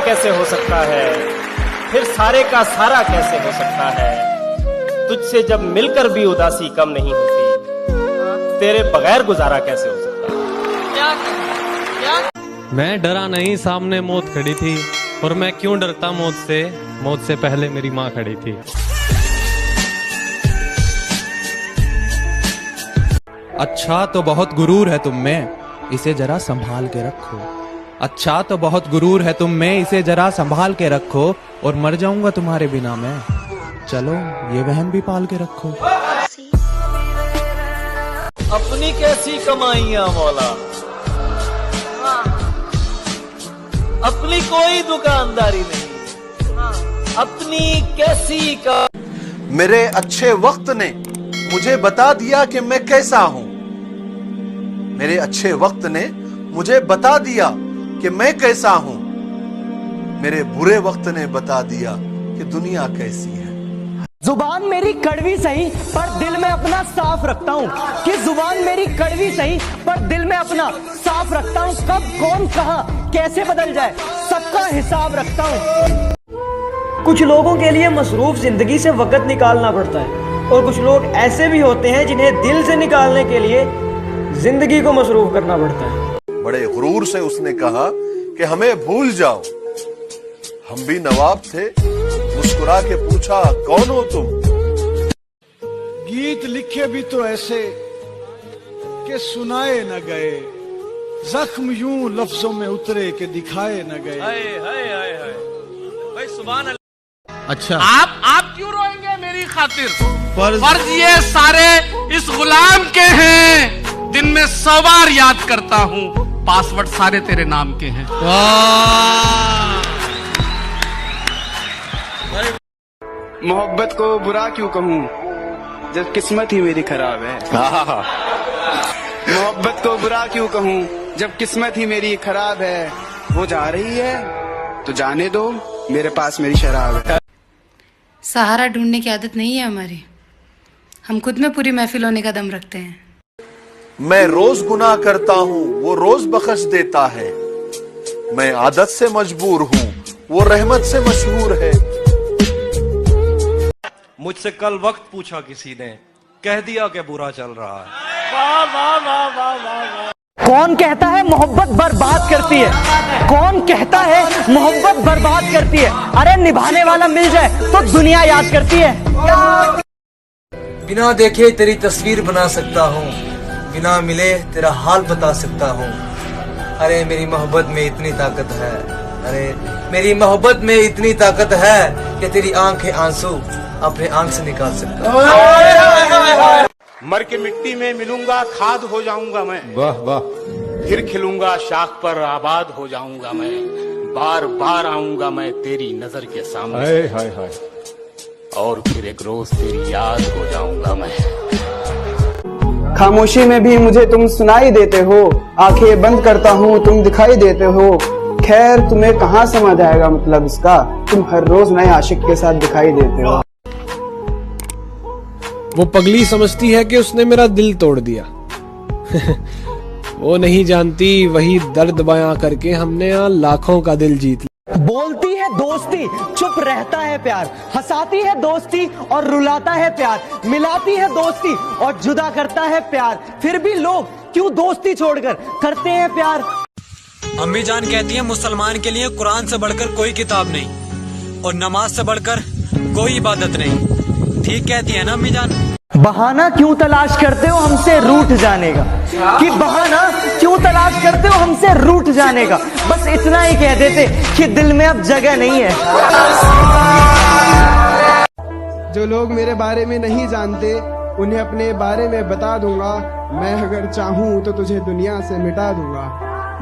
कैसे हो सकता है, फिर सारे का सारा कैसे हो सकता है। तुझसे जब मिलकर भी उदासी कम नहीं होती, तेरे बगैर गुजारा कैसे हो सकता है। मैं डरा नहीं, सामने मौत खड़ी थी, और मैं क्यों डरता मौत से पहले मेरी माँ खड़ी थी। अच्छा तो बहुत गुरूर है तुम में, इसे जरा संभाल के रखो। अच्छा तो बहुत गुरूर है तुम में, इसे जरा संभाल के रखो, और मर जाऊंगा तुम्हारे बिना मैं, चलो ये वहम भी पाल के रखो। अपनी कैसी कमाइयां मौला, अपनी कोई दुकानदारी नहीं, अपनी कैसी का। मेरे अच्छे वक्त ने मुझे बता दिया कि मैं कैसा हूं। मेरे अच्छे वक्त ने मुझे बता दिया कि मैं कैसा हूं। मेरे बुरे वक्त ने बता दिया कि दुनिया कैसी है। जुबान मेरी कड़वी सही पर दिल में अपना साफ रखता हूँ, कि जुबान मेरी कड़वी सही पर दिल में अपना साफ रखता हूँ। कब कौन कहा कैसे बदल जाए सबका हिसाब रखता हूँ। कुछ लोगों के लिए मसरूफ जिंदगी से वक्त निकालना पड़ता है, और कुछ लोग ऐसे भी होते हैं जिन्हें दिल से निकालने के लिए जिंदगी को मसरूफ करना पड़ता है। बड़े गुरूर से उसने कहा कि हमें भूल जाओ। हम भी नवाब थे, मुस्कुरा के पूछा कौन हो तुम। गीत लिखे भी तो ऐसे कि सुनाए न गए, जख्म यूं लफ्जों में उतरे कि दिखाए न गए। भाई सुभान अल्लाह। अच्छा आप क्यों रोएंगे मेरी खातिर? फर्ज ये सारे इस गुलाम के हैं, दिन में 100 बार याद करता हूँ, पासवर्ड सारे तेरे नाम के हैं। मोहब्बत को बुरा क्यों कहूँ जब किस्मत ही मेरी खराब है। मोहब्बत को बुरा क्यों कहूँ जब किस्मत ही मेरी खराब है। वो जा रही है तो जाने दो, मेरे पास मेरी शराब है। सहारा ढूंढने की आदत नहीं है हमारी, हम खुद में पूरी महफिल होने का दम रखते हैं। मैं रोज गुनाह करता हूँ, वो रोज बख्श देता है। मैं आदत से मजबूर हूँ, वो रहमत से मशहूर है। मुझसे कल वक्त पूछा किसी ने, कह दिया कि बुरा चल रहा है। कौन कहता है मोहब्बत बर्बाद करती है, कौन कहता है मोहब्बत बर्बाद करती है। अरे निभाने वाला मिल जाए तो दुनिया याद करती है। बिना देखे तेरी तस्वीर बना सकता हूँ, बिना मिले तेरा हाल बता सकता हूँ। अरे मेरी मोहब्बत में इतनी ताकत है, अरे मेरी मोहब्बत में इतनी ताकत है कि तेरी आंखें आंसू अपने आंख से निकाल सकता हूँ। मर के मिट्टी में मिलूंगा, खाद हो जाऊंगा मैं। वाह वाह। फिर खिलूंगा, शाख पर आबाद हो जाऊंगा मैं। बार बार आऊंगा मैं तेरी नजर के सामने। हाय हाय हाय। और फिर एक रोज तेरी याद हो जाऊंगा मैं। खामोशी में भी मुझे तुम सुनाई देते हो, आंखें बंद करता हूँ तुम दिखाई देते हो। खैर तुम्हें कहाँ समझ आएगा मतलब इसका, तुम हर रोज नए आशिक के साथ दिखाई देते हो। वो पगली समझती है कि उसने मेरा दिल तोड़ दिया। वो नहीं जानती वही दर्द बयां करके हमने यहाँ लाखों का दिल जीत लिया। बोलती है दोस्ती चुप रहता है प्यार, हंसाती है दोस्ती और रुलाता है प्यार, मिलाती है दोस्ती और जुदा करता है प्यार। फिर भी लोग क्यों दोस्ती छोड़कर करते हैं प्यार। अम्मी जान कहती है मुसलमान के लिए कुरान से बढ़कर कोई किताब नहीं, और नमाज से बढ़कर कोई इबादत नहीं। ठीक कहती है ना अम्मी जान। बहाना क्यों तलाश करते हो हमसे रूठ जाने का, कि बहाना क्यों तलाश करते हो हमसे रूठ जाने का। बस इतना ही कह देते कि दिल में अब जगह नहीं है। जो लोग मेरे बारे में नहीं जानते उन्हें अपने बारे में बता दूंगा। मैं अगर चाहूँ तो तुझे दुनिया से मिटा दूंगा।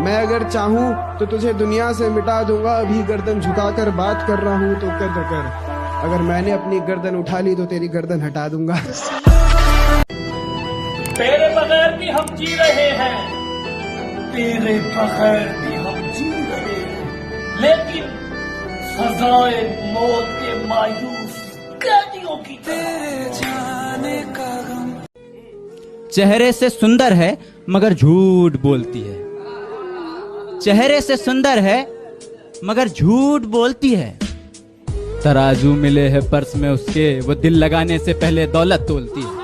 मैं अगर चाहूँ तो तुझे दुनिया से मिटा दूंगा। अभी गर्दन झुकाकर बात कर रहा हूँ तो कद्र कर, अगर मैंने अपनी गर्दन उठा ली तो तेरी गर्दन हटा दूंगा। तेरे बगैर भी हम जी रहे हैं, तेरे बगैर भी हम जी रहे हैं, लेकिन सजाए मौत के मायूस कैदियों की तेरे जाने का गम। चेहरे से सुंदर है मगर झूठ बोलती है, चेहरे से सुंदर है मगर झूठ बोलती है। तराजू मिले है पर्स में उसके, वो दिल लगाने से पहले दौलत तोलती है।